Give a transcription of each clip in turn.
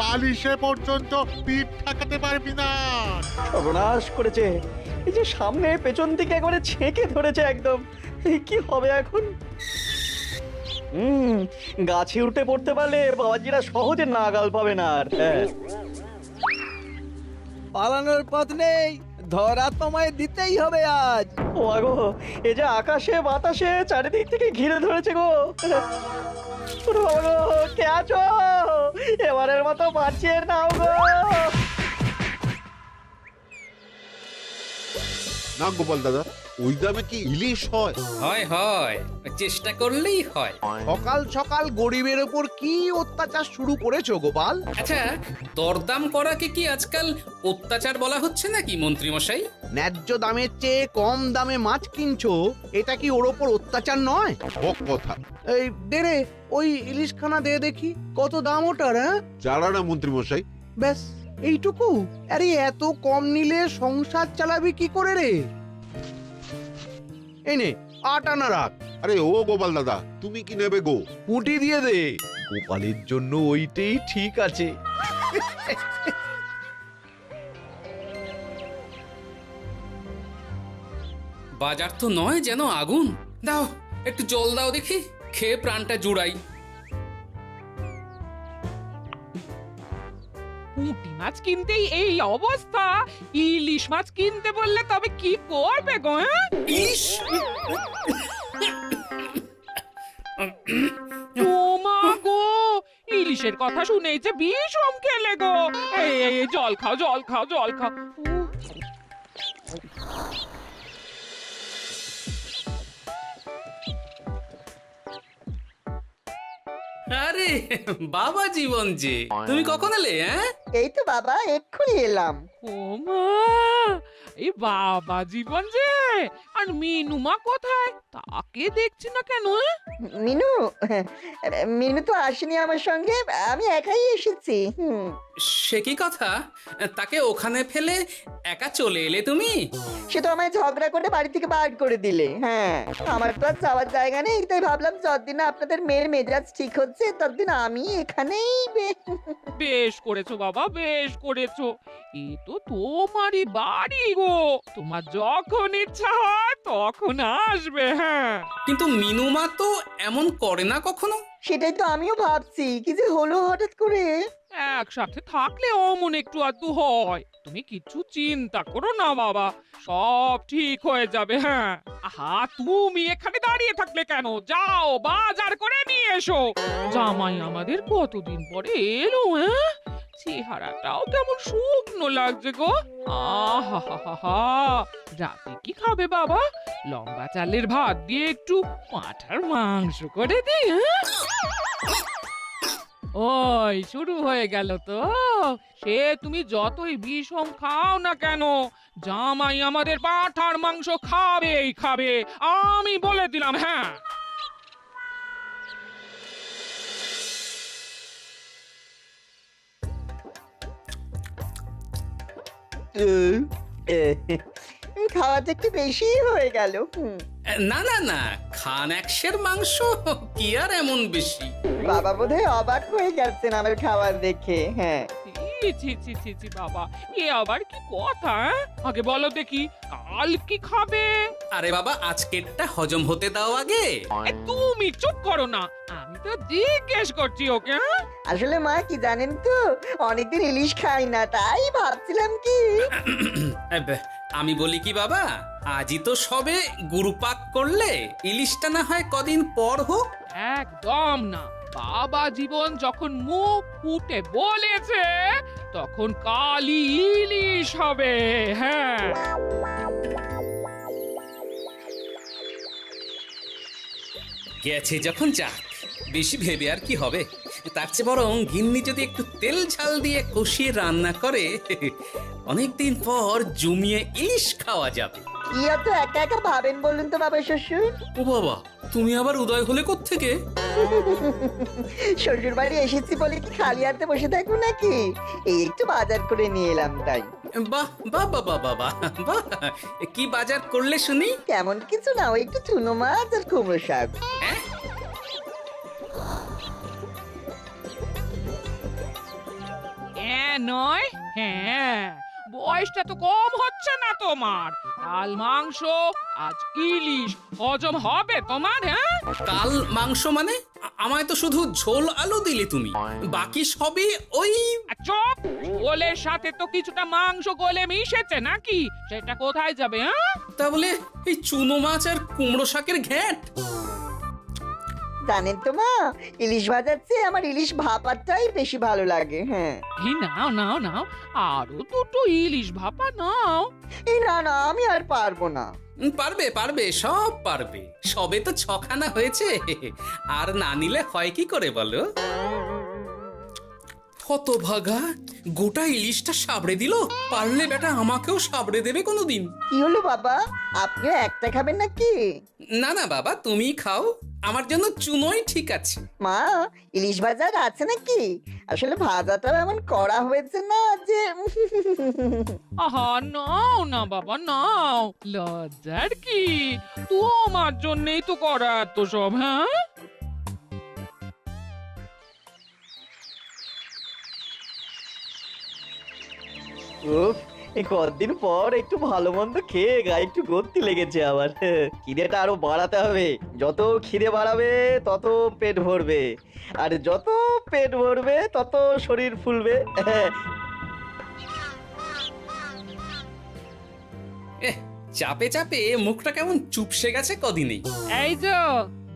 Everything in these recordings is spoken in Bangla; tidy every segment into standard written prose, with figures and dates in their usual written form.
পালিশে পর্যন্ত পিঠ ঠেকাতে পারবি না। সর্বনাশ করেছে, এই যে সামনে পেছন দিকে একবারে ছেঁকে ধরেছে একদম। কি হবে এখন? গাছে উঠে পড়তে পারলে বাবাজিরা সহজে নাগাল পাবে না আর। হ্যাঁ, পালানোর পথ নেই, ধরা তোমায় দিতেই হবে আজ। ও আগো, এই যে আকাশে বাতাসে চারিদিক থেকে ঘিরে ধরেছে গো। ওরে বাবা গো, কে আছো? এবারের মতো বাঁচিয়ে নাও গো। না গোপাল দাদা, ওই দামে কি ইলিশ হয়? হয় হয়, চেষ্টা করলেই হয়। সকাল সকাল গরিবের ওপর কি অত্যাচার শুরু করেছো গোপাল? আচ্ছা, দরদাম করাকে কি আজকাল অত্যাচার বলা হচ্ছে নাকি মন্ত্রী মশাই? ন্যায্য দামের চেয়ে কম দামে মাছ কিনছো, এটা কি ওর ওপর অত্যাচার নয়? বক কথা। এই দে রে, ওই ইলিশখানা দে দেখি, কত দাম ওটার? হ্যাঁ, চারা না মন্ত্রী মশাই। ব্যাস এইটুকু? আরে এত কম নিলে সংসার চালাবি কি করে রে? এই নে, 8 আনা রাখ। আরে ও গোপাল দাদা, তুমি কি নেবে গো? পুঁটি দিয়ে দে, গোপালের জন্য ওইটাই ঠিক আছে। বাজার তো নয় যেন আগুন। দাও, একটু জল দাও দেখি, খেয়ে প্রাণটা জুড়াই। পুঁটি মাছ কিনতেই এই অবস্থা, ইলিশ মাছ কিনতে বললে তবে কি করবে গো? হ্যাঁ? ইলিশ! ও মা গো, ইলিশের কথা শুনেই যে বিষম খেলে গো। এই জল খাও, জল খাও, জল খাও। আরে বাবা জীবন যে, তুমি কখন এলে? হ্যাঁ, এই তো বাবা এক্ষুনি এলাম। ও মা, এই বাবা জীবন যে, আর মিনুমা কোথায়? তাকে দেখছি না কেন? মিনু মিনু তো আসেনি আমার সঙ্গে, আমি একাই এসেছি। সে কি কথা? তাকে ওখানে ফেলে একা চলে এলে তুমি? সে তো আমায় ঝগড়া করে বাড়ি থেকে বার করে দিলে। হ্যাঁ, আমার তো আর যাওয়ার জায়গা নেই, তাই ভাবলাম যতদিন আপনাদের মেয়ের মেজাজ ঠিক হচ্ছে ততদিন আমি এখানেই বেশ করেছো বাবা, বেশ করেছো। এ তো তোমারই বাড়ি গো, তোমার যখন ইচ্ছা হয় তখন আসবে। হ্যাঁ, কিন্তু মিনুমা তো এমন করে না কখনো। সেটাই তো আমিও ভাবছি, কি যে হলো হঠাৎ করে। একসাথে থাকলে অমন একটু আধটু হয়। তুমি কিছু চিন্তা করো না বাবা, সব ঠিক হয়ে যাবে। হ্যাঁ, আহা, তুমি এখানে দাঁড়িয়ে থাকলে কেন? যাও বাজার করে নিয়ে এসো। জামাই আমাদের কতদিন পরে এলো। হ্যাঁ, চেহারাটাও কেমন শুকনো লাগছে গো। আহা হা হা হা, রাতে কি খাবে বাবা? লম্বা চালের ভাত দিয়ে একটু পাঁঠার মাংস করে দিই। হ্যাঁ, ওই শুরু হয়ে গেল তো। সে তুমি যতই বিষম খাও না কেন, জামাই আমাদের পাঁঠার মাংস খাবেই খাবে, আমি বলে দিলাম। হ্যাঁ, খাওয়াতে একটু বেশি হয়ে গেল। না না না, খান একশের মাংস কি আর এমন বেশি? বাবা বোধহয় অবাক হয়ে গেছেন আমার খাবার দেখে। হ্যাঁ, ছি ছি ছি ছি ছি বাবা, এ আবার কি কথা? হ্যাঁ? আগে বলো দেখি, কাল কি খাবে? আরে বাবা, আজকেরটা হজম হতে দাও আগে। তুমি চুপ করো না, আমি তো জিজ্ঞেস করছি ওকে। হ্যাঁ, আসলে মা কি জানেন তো, অনেকদিন ইলিশ খাই না, তাই ভাবছিলাম কি। আমি বলি কি বাবা, আজই তো সবে গুরুপাক করলে, ইলিশটা না হয় কদিন পর হোক। একদম না, বাবা জীবন যখন মুখ ফুটে বলেছে তখন কালই ইলিশ হবে। হ্যাঁ, গেছে যখন যাক, বেশি ভেবে আর কি হবে। তার চেয়ে বরং গিন্নি যদি একটু তেল ঝাল দিয়ে কষিয়ে রান্না করে, অনেকদিন পর জমিয়ে ইলিশ খাওয়া যাবে। কি এত একা একা ভাবেন বলুন তো বাবা শ্বশুর? ও বাবা, তুমি আবার উদয় হলে কোত্থেকে? শ্বশুর বাড়ি এসেছি বলে কি খালি হাতে বসে থাকবো নাকি? এই একটু বাজার করে নিয়ে এলাম তাই। বাহ বাহ বাহ বাহ বাহ বাহ, কি বাজার করলে শুনি? তেমন কিছু না, ওই একটু চুনো মাছ আর কুমড়ো শাক। হ্যাঁ, নয় হ্যাঁ, বয়সটা তো কম হচ্ছে না তোমার। কাল মাংস, আজ ইলিশ, হজম হবে তোমার? হ্যাঁ, কাল মাংস মানে আমায় তো শুধু ঝোল আলু দিলে তুমি, বাকি সবই ওই। আর চুপ! গোলের সাথে তো কিছুটা মাংস গলে মিশেছে নাকি? সেটা কোথায় যাবে? হ্যাঁ, তা বলে এই চুনো মাছ আর কুমড়ো শাকের ঘ্যাঁট। জানেন তো মা, ইলিশ ভাজার চেয়ে আমার ইলিশ ভাপাটাই বেশি ভালো লাগে। হ্যাঁ, এই নাও নাও নাও, আরো দুটো ইলিশ ভাপা নাও। এই না না, আমি আর পারবো না। পারবে পারবে, সব পারবে। সবে তো 6খানা হয়েছে, আর না নিলে হয় কি করে বলো? হতভাগা, গোটা ইলিশটা সাবড়ে দিল। পারলে বেটা আমাকেও সাবড়ে দেবে কোনোদিন। কি হলো বাবা, আপনিও একটা খাবেন নাকি? না না বাবা, তুমিই খাও, আমার জন্য চুনোই ঠিক আছে। মা, ইলিশ ভাজা আছে নাকি? আসলে ভাজাটা এমন করা হয়েছে না যে আহা, নাও না বাবা নাও, লজ্জার কি? তোমার জন্যই তো করা এত সব। হ্যাঁ, উফ, এই কতদিন পর একটু ভালো মন্দ খেয়ে গায়ে একটু গতি লেগেছে আবার। খিদেটা আরো বাড়াতে হবে। যত খিদে বাড়াবে তত পেট ভরবে, আর যত পেট ভরবে তত শরীর ফুলবে। চাপে চাপে মুখটা কেমন চুপসে গেছে কদিনেই। এই যে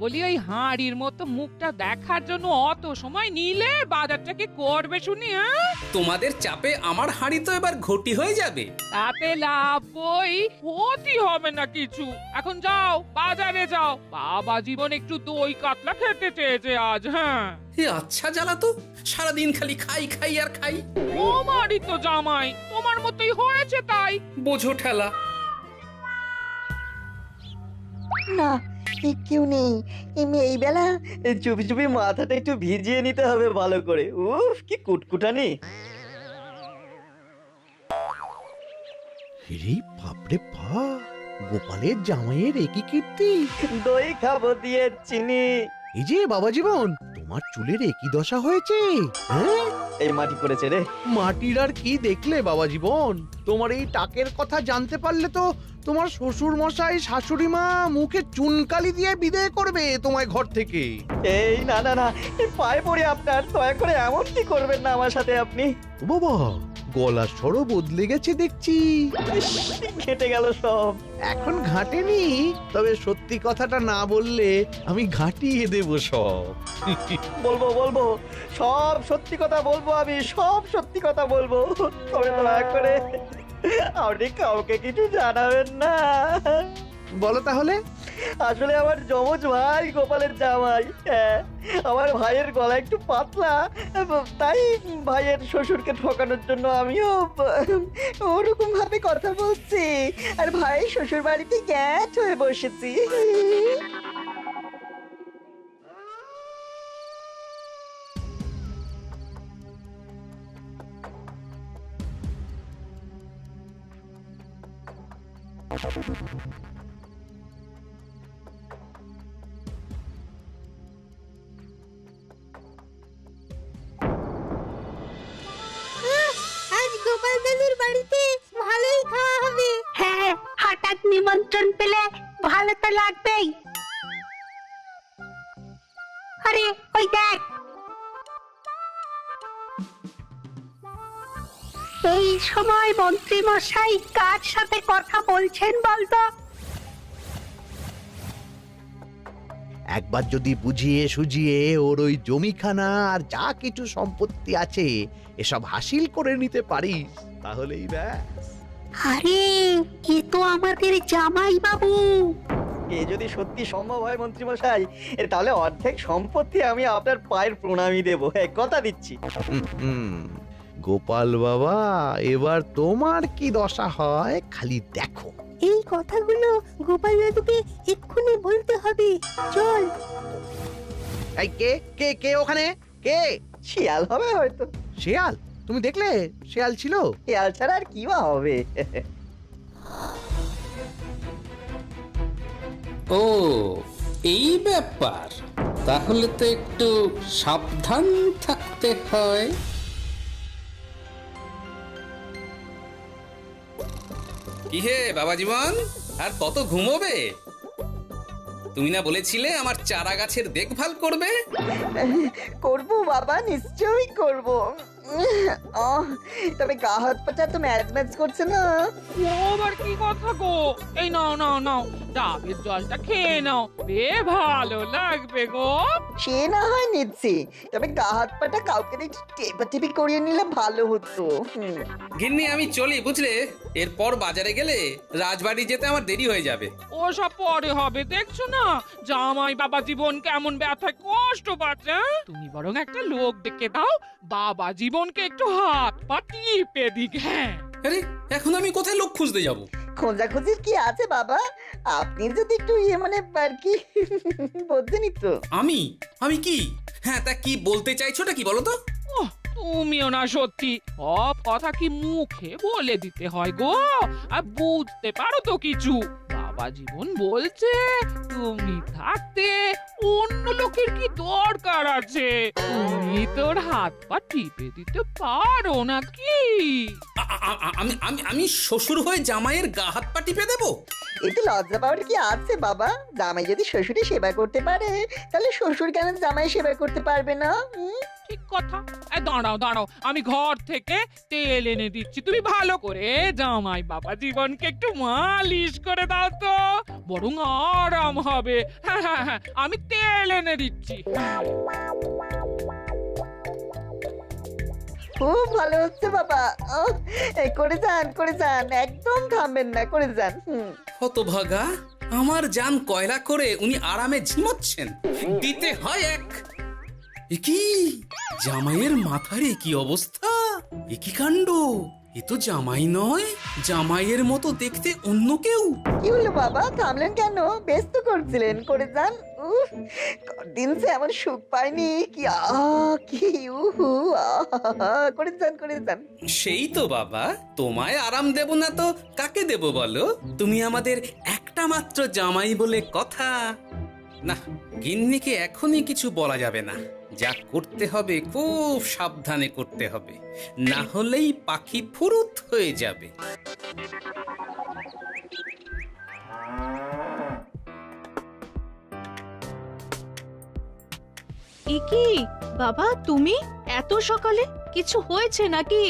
বলি, ওই হাঁড়ির মতো মুখটা দেখার জন্য অত সময় নিলে বাজারটা কি করবে শুনি? হ্যাঁ, তোমাদের চাপে আমার হাঁড়ি তো এবার ঘটি হয়ে যাবে। তাতে লাভ বই, ক্ষতি হবে না কিছু। এখন যাও, বাজারে যাও। বাবা জীবন একটু দই কাতলা খেতে চেয়েছে আজ। হ্যাঁ, এ আচ্ছা জ্বালা তো, সারাদিন খালি খাই খাই আর খাই। তোমারই তো জামাই, তোমার মতোই হয়েছে তাই। বোঝো ঠেলা। না, কেউ নেই। এই বেলা চুপি চুপি মাথাটা একটু ভিজিয়ে নিতে হবে ভালো করে। উফ, কি কুটকুটানি। রে বাপরে বাপ, গোপালের জামাইয়ের একই কীর্তি। দই খাবো দিয়ে চিনি। এই যে বাবা জীবন, তোমার চুলের একই দশা হয়েছে। হ্যাঁ, এই মাটি করেছে রে। মাটির আর কি দেখলে বাবা জীবন? তোমার এই টাকের কথা জানতে পারলে তো তোমার শ্বশুর মশাই শাশুড়ি মা মুখে চুনকালি দিয়ে বিদায় করবে তোমায় ঘর থেকে। এই না না না, এই পায়ে পড়ে আপনার, দয়া করে এমন কি করবেন না আমার সাথে আপনি। ও বাবা, গলার স্বরও বদলে গেছে দেখছি। ইস, ঘেটে গেল সব। এখন ঘাটেনি, তবে সত্যি কথাটা না বললে আমি ঘাটিয়ে দেব সব। বলবো বলবো, সব সত্যি কথা বলবো, আমি সব সত্যি কথা বলবো। তবে দয়া করে আপনি কাউকে কিছু জানাবেন না। বলো তাহলে। আসলে আমার যমজ ভাই গোপালের জামাই, হ্যাঁ, আমার ভাইয়ের গলা একটু পাতলা, তাই ভাইয়ের শ্বশুরকে ঠকানোর জন্য আমিও ওরকম ভাবে কথা বলছি, আর ভাই শ্বশুর বাড়িতে গ্যাট হয়ে বসেছি। আজ গোপাল দাদুর বাড়িতে ভালোই খাওয়া হবে। হ্যাঁ, হঠাৎ নিমন্ত্রণ পেলে ভালো তো লাগবেই। আরে ওই দেখ, এই সময় মন্ত্রী মশাই কার সাথে কথা বলছেন বলতো? একবার যদি বুঝিয়ে সুঝিয়ে ওর ওই জমিখানা আর যা কিছু সম্পত্তি আছে এসব হাসিল করে নিতে পারিস, তাহলেই ব্যাস। আরে এ তো আমাদের জামাই বাবু। এ যদি সত্যি সম্ভব হয় মন্ত্রী মশাই, তাহলে অর্ধেক সম্পত্তি আমি আপনার পায়ের প্রণামী দেবো, কথা দিচ্ছি। গোপাল বাবা, এবার তোমার কি দশা হয় খালি দেখো। এই কথাগুলো গোপাল দাদুকে এক্ষুনি বলতে হবে। চল। এই কে কে কে ওখানে? কে? শিয়াল হবে হয়তো। শেয়াল? তুমি দেখলে শেয়াল ছিল? শিয়াল ছাড়া আর কি বা হবে। ও, এই ব্যাপার। তাহলে তো একটু সাবধান থাকতে হয়। কি হে বাবা জীবন, আর কত ঘুমোবে? তুমি না বলেছিলে আমার চারা গাছের দেখভাল করবে? করবো বাবা, নিশ্চয়ই করবো। তবে গা হাত পাটা তো ম্যাচ ম্যাচ করছে না। ও আবার কি কথা গো? এই নাও নাও নাও, ডাবের জলটা খেয়ে নাও, বে ভালো লাগবে গো। সে না হয় নিচ্ছি, তবে গা হাত পাটা কাউকে একটু টেপাটেপি করিয়ে নিলে ভালো হতো। গিন্নি আমি চলি বুঝলে, এরপর বাজারে গেলে রাজবাড়ি যেতে আমার দেরি হয়ে যাবে। ও সব পরে হবে, দেখছো না জামাই বাবা জীবন কেমন ব্যথায় কষ্ট পাচ্ছে। তুমি বরং একটা লোক ডেকে দাও, বাবা জীবনকে একটু হাত পা টিপে দিক। হ্যাঁ, আরে এখন আমি কোথায় লোক খুঁজতে যাব? খোঁজাখুঁজির কি আছে বাবা, আপনি যদি একটু মানে আর কি বলতেনই তো। আমি কি? হ্যাঁ তা কি বলতে চাইছোটা কি বলো তো? ওহ, তুমিও না সত্যি, সব কথা কি মুখে বলে দিতে হয় গো? আর বুঝতে পারো তো কিছু? বাবা জীবন বলছে তুমি থাকতে অন্য লোকের কি দরকার আছে? তুমি তোর হাত পা টিপে দিতে পারো নাকি? আমি শ্বশুর হয়ে জামাইয়ের গা হাত পা টিপে দেবো? এতে লজ্জা পাওয়ার কি আছে বাবা? জামাই যদি শ্বশুরের সেবা করতে পারে, তাহলে শ্বশুর কেন জামাই সেবা করতে পারবে না? ঠিক কথা। দাঁড়াও দাঁড়াও, আমি ঘর থেকে তেল এনে দিচ্ছি, তুমি ভালো করে জামাই বাবা জীবনকে একটু মালিশ করে দাও তো, বরং আরাম হবে। হ্যাঁ হ্যাঁ হ্যাঁ, আমি তেল এনে দিচ্ছি। খুব ভালো হচ্ছে বাবা। এই করে যান, একদম থামবেন না, করে যান। হতভাগা, আমার জান কয়লা করে উনি আরামে ঝিমোচ্ছেন, দিতে হয় এক। কি জামাইয়ের মাথার কি অবস্থা, কি কাণ্ড! এ তো জামাই নয়, জামাইয়ের মতো দেখতে অন্য কেউ। কি হলো বাবা, থামলেন কেন? ব্যস্ত করছিলেন, করে যান। দিন সে এমন সুখ পাইনি। কি কি করে যান। সেই তো বাবা, তোমায় আরাম দেব না তো কাকে দেব বলো? তুমি আমাদের একটা মাত্র জামাই বলে কথা। না, গিন্নিকে এখনই কিছু বলা যাবে না, যা করতে হবে খুব সাবধানে করতে হবে, না হলেই পাখি ফুরুত হয়ে যাবে। কি বাবা, তুমি এত সকালে? কিছু হয়েছে নাকি?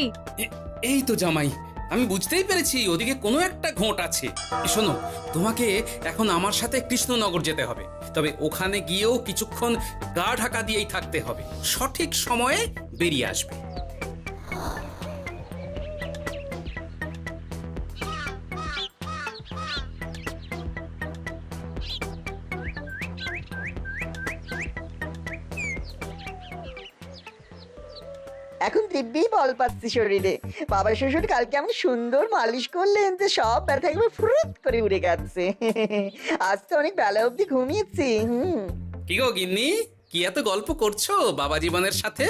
এই তো জামাই, আমি বুঝতেই পেরেছি ওদিকে কোনো একটা ঘোট আছে। শোনো, তোমাকে এখন আমার সাথে কৃষ্ণনগর যেতে হবে, তবে ওখানে গিয়েও কিছুক্ষণ গা ঢাকা দিয়েই থাকতে হবে, সঠিক সময়ে বেরিয়ে আসবে। এখন দিব্যি বল পাচ্ছি শরীরে। বাবা শ্বশুর কালকে এমন সুন্দর মালিশ করলেন যে সব ব্যথা একবার ফুরুত করে উড়ে গেছে। আজ তো অনেক বেলা অবধি ঘুমিয়েছি। কি গো গিন্নি, কি এত গল্প করছো বাবা জীবনের সাথে?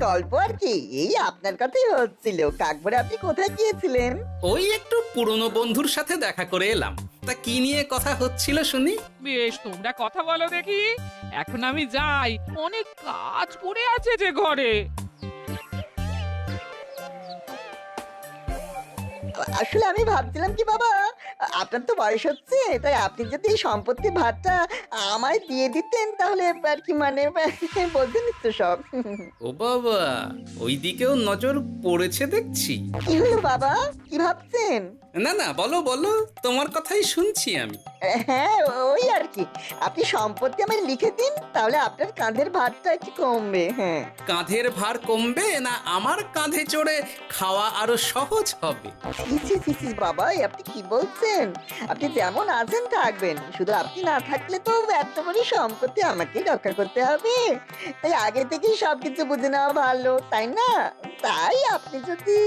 গল্প আর কি, এই আপনার কথাই হচ্ছিল। কাকভরে আপনি কোথায় গিয়েছিলেন? ওই একটু পুরনো বন্ধুর সাথে দেখা করে এলাম। তা কি নিয়ে কথা হচ্ছিল শুনি? বেশ, তোমরা কথা বলো দেখি, এখন আমি যাই, অনেক কাজ পড়ে আছে যে ঘরে। আসলে আমি ভাবছিলাম কি বাবা, আপনার তো বয়স হচ্ছে, তাই আপনি যদি এই সম্পত্তির ভাগটা আমায় দিয়ে দিতেন তাহলে আর কি, মানে বলতেন তো সব। ও বাবা, ওই দিকেও নজর পড়েছে দেখছি। কি হলো বাবা, কি ভাবছেন? না না, বলো বলো, তোমার কথাই শুনছি আমি। হ্যাঁ, ওই আর কি, আপনি সম্পত্তি আমায় লিখে দিন, তাহলে আপনার কাঁধের ভারটা একটু কমবে। হ্যাঁ, কাঁধের ভার কমবে না আমার কাঁধে চড়ে খাওয়া আরো সহজ হবে? বাবা, আপনি কি বলছেন? আপনি যেমন আছেন থাকবেন, শুধু আপনি না থাকলে তো এত বড় সম্পত্তি আমাকেই রক্ষা করতে হবে। তাই আগে থেকেই সবকিছু বুঝে নেওয়া ভালো, তাই না? তাই আপনি যদি...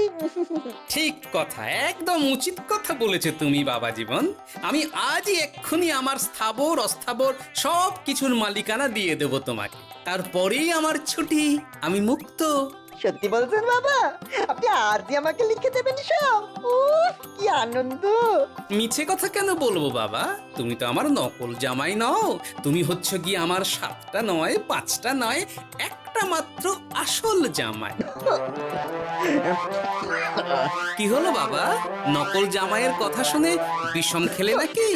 ঠিক কথা, একদম উচিত কথা বলেছো তুমি বাবা জীবন। আমি আজই এক্ষুনি আমার স্থাবর অস্থাবর সব কিছুর মালিকানা দিয়ে দেব তোমাকে, তারপরেই আমার ছুটি, আমি মুক্ত। সত্যি বলছেন বাবা? আপনি আজই আমাকে লিখে দেবেন সব? কি আনন্দ! মিছে কথা কেন বলবো বাবা, তুমি তো আমার নকল জামাই নও, তুমি হচ্ছে গিয়ে আমার 7টা নয় 5টা নয় একটা মাত্র আসল জামাই। কি হলো বাবা, নকল জামাইয়ের কথা শুনে বিষম খেলে নাকি?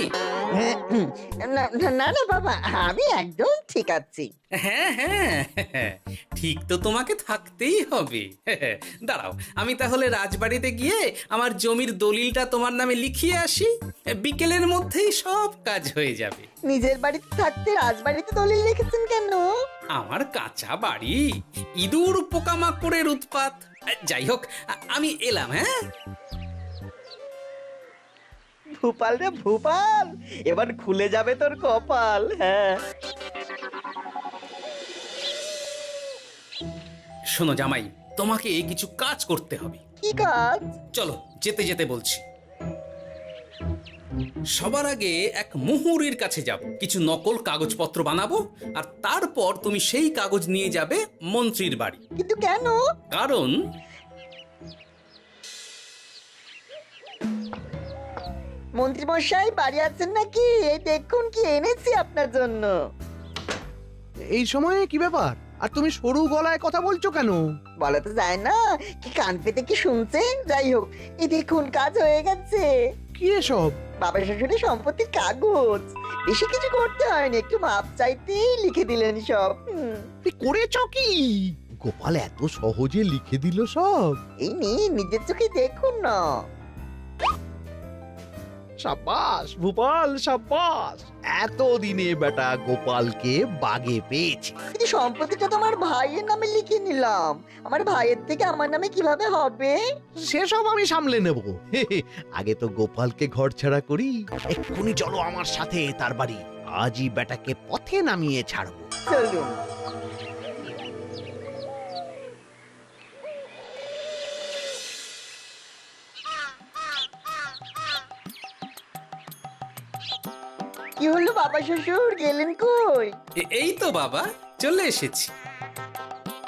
না না না না বাবা, আমি একদম ঠিক আছি। হ্যাঁ হ্যাঁ, ঠিক তো তোমাকে থাকতেই হবে। দাঁড়াও, আমি তাহলে রাজবাড়িতে গিয়ে আমার জমির দলিলটা তোমার নামে লিখিয়ে আসি। বিকেলের মধ্যেই সব কাজ হয়ে যাবে। নিজের বাড়িতে থাকতে রাজবাড়িতে দলিল রেখেছেন কেন? আমার কাঁচা বাড়ি, ইঁদুর পোকামাকড়ের উৎপাত। যাই হোক, আমি এলাম। হ্যাঁ, ভূপাল রে ভূপাল, এবার খুলে যাবে তোর কপাল। হ্যাঁ, শোনো জামাই, তোমাকে কিছু কাজ করতে হবে। কি কাজ? চলো, যেতে যেতে বলছি। সবার আগে এক মুহুরির কাছে যাব, কিছু নকল কাগজপত্র বানাবো, আর তারপর তুমি সেই কাগজ নিয়ে যাবে মন্ত্রীর বাড়ি। কিন্তু কেন? কারণ মন্ত্রী মশাই বাড়ি আছেন নাকি? এই দেখুন কি এনেছি আপনার জন্য। এই সময়ে কি ব্যাপার? আর তুমি সরু গলায় কথা বলছো কেন? বলা তো যায় না, কি কান পেতে কি শুনছেন? যাই হোক, এই দেখুন কাজ হয়ে গেছে। কি এসব? বাবা শ্বশুরের সম্পত্তির কাগজ। বেশি কিছু করতে হয়নি, একটু মাপ চাইতেই লিখে দিলেন সব। তুই করেছো কি? গোপাল এত সহজে লিখে দিল সব? এই নিন, নিজের চোখে দেখুন না। সাব্বাস ভূপাল, সাব্বাস। এতদিনে বেটা গোপালকে বাগে পেয়েছি। কিন্তু সম্পত্তিটা তো আমার ভাইয়ের নামে লিখে নিলাম। আমার ভাইয়ের থেকে আমার নামে কিভাবে হবে? সেসব আমি সামলে নেব। আগে তো গোপালকে ঘর ছাড়া করি। এক্ষুনি চলো আমার সাথে তার বাড়ি। আজই বেটাকে পথে নামিয়ে ছাড়বো। চলুন। কি হলো বাবা শ্বশুর, গেলেন কই? এই তো বাবা, চলে এসেছি।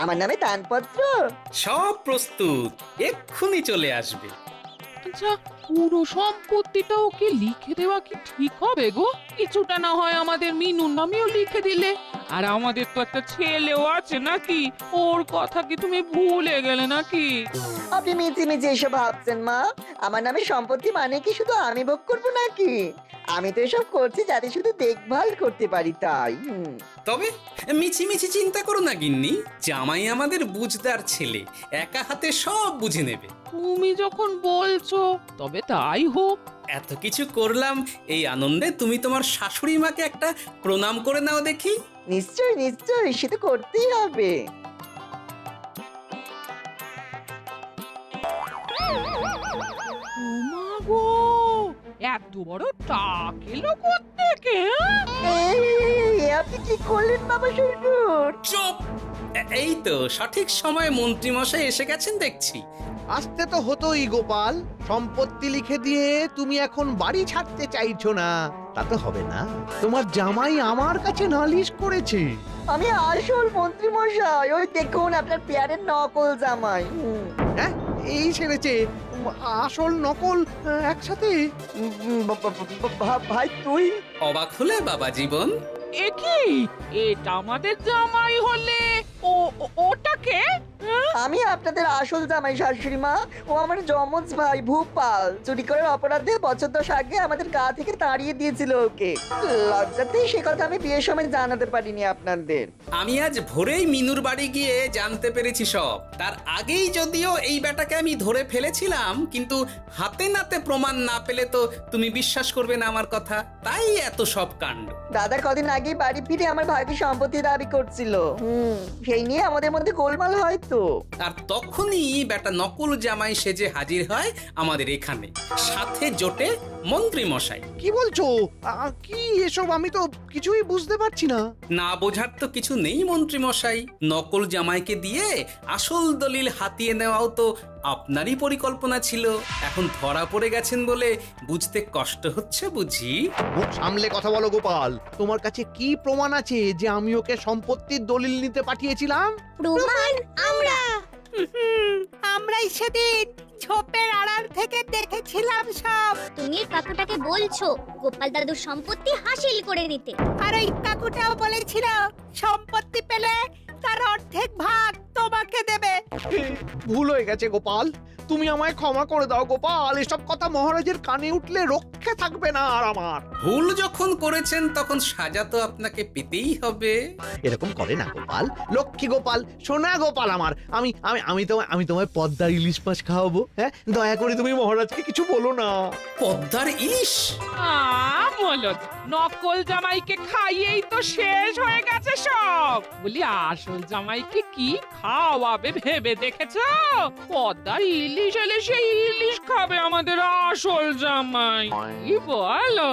আমার নামে দানপত্র? সব প্রস্তুত, এক্ষুনি চলে আসবে। আচ্ছা, পুরো সম্পত্তিটা ওকে লিখে দেওয়া কি ঠিক হবে গো? কিছুটা না হয় আমাদের মিনুর নামেও লিখে দিলে। আর আমাদের তো একটা ছেলেও আছে নাকি? ওর কথা কি তুমি ভুলে গেলে নাকি? আপনি মিছি মিছি এসব ভাবছেন মা? আমার নামে সম্পত্তি মানে কি শুধু আমি ভোগ করবো নাকি? আমি তো এসব করছি যাতে শুধু দেখভাল করতে পারি, তাই। তবে মিছি মিছি চিন্তা করো না গিন্নি, জামাই আমাদের বুঝদার ছেলে, একা হাতে সব বুঝে নেবে। তুমি যখন বলছো তবে তাই হোক। এত কিছু করলাম, এই আনন্দে তুমি তোমার শাশুড়ি মাকে একটা প্রণাম করে নাও দেখি। নিশ্চয় নিশ্চয়, সে তো করতেই হবে। ওমা গো, এত বড় টাক এলো কোত্থেকে? এই, আপনি কি করলেন বাবা শ্বশুর? চুপ! এই তো সঠিক সময়ে মন্ত্রী মশাই এসে গেছেন দেখছি। আসতে তো হতোই গোপাল। সম্পত্তি লিখে দিয়ে তুমি এখন বাড়ি ছাড়তে চাইছো না, তা তো হবে না। তোমার জামাই আমার কাছে নালিশ করেছে। আমি আসল মন্ত্রী মশাই, ওই দেখুন আপনার পেয়ারের নকল জামাই। হ্যাঁ, এই ছেড়েছে আসল নকল একসাথে। ভাই তুই? অবাক হলে বাবা জীবন? এ কি, এটা আমাদের জামাই হলে ওটাকে? আমি আপনাদের আসল জামাই শাশুড়ি মা। ও আমার যমজ ভাই ভূপাল। চুরি করার অপরাধে বছর 10 আগে আমাদের গা থেকে তাড়িয়ে দিয়েছিল ওকে। লজ্জাতে সে কথা আমি বিয়ের সময় জানাতে পারিনি আপনাদের। আমি আজ ভোরেই মিনুর বাড়ি গিয়ে জানতে পেরেছি সব। তার আগেই যদিও এই বেটাকে আমি ধরে ফেলেছিলাম, কিন্তু হাতে নাতে প্রমাণ না পেলে তো তুমি বিশ্বাস করবে না আমার কথা। তাই এত সব কাণ্ড। দাদা কদিন আগে বাড়ি ফিরে আমার ভাইকে সম্পত্তি দাবি করছিল। সেই নিয়ে আমাদের মধ্যে গোলমাল হয় তো। আর তখনই বেটা নকল জামাই সেজে হাজির হয় আমাদের এখানে, সাথে জোটে মন্ত্রী মশাই। কি বলছো? কি এসব? আমি তো কিছুই বুঝতে পারছি না। না বোঝার তো কিছু নেই মন্ত্রী মশাই। নকল জামাইকে দিয়ে আসল দলিল হাতিয়ে নেওয়াও তো আপনারই পরিকল্পনা ছিল। এখন ধরা পড়ে গেছেন বলে বুঝতে কষ্ট হচ্ছে বুঝি? মুখ সামলে কথা বলো গোপাল। তোমার কাছে কি প্রমাণ আছে যে আমি ওকে সম্পত্তির দলিল নিতে পাঠিয়েছিলাম? প্রমাণ আমরাই সেদিন ঝোপের আড়াল থেকে দেখেছিলাম সব। তুমি কাকুটাকে বলছো গোপাল দাদুর সম্পত্তি হাসিল করে নিতে। আর ওই কাকুটাও বলেছিল সম্পত্তি পেলে তার অর্ধেক ভাগ তোমাকে দেবে। ভুল হয়ে গেছে গোপাল। তুমি আমায় ক্ষমা করে দাও গোপাল, এসব কথা মহারাজের কানে উঠলে রক্ষে থাকবে না আর আমার। ভুল যখন করেছেন তখন সাজা তো আপনাকে পেতেই হবে। এরকম করে না গোপাল, লক্ষ্মী গোপাল, সোনা গোপাল আমার। আমি আমি আমি তোমায় পদ্মার ইলিশ মাছ খাওয়াবো। হ্যাঁ, দয়া করে তুমি মহারাজকে কিছু বলো না। পদ্মার ইলিশ? মলদ, নকল জামাইকে খাইয়েই তো শেষ হয়ে গেছে সব। বলি আসল জামাইকে কি খাওয়াবে ভেবে দেখেছো? পদ্মার ইলিশ এলে সেই ইলিশ খাবে আমাদের আসল জামাই। কি বলো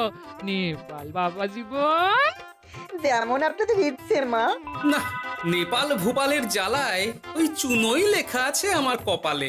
নেপাল বাবা জীবন? যেমন আপনাদের ইচ্ছে মা। না, নেপাল ভূপালের জ্বালায় ওই চুনোই লেখা আছে আমার কপালে।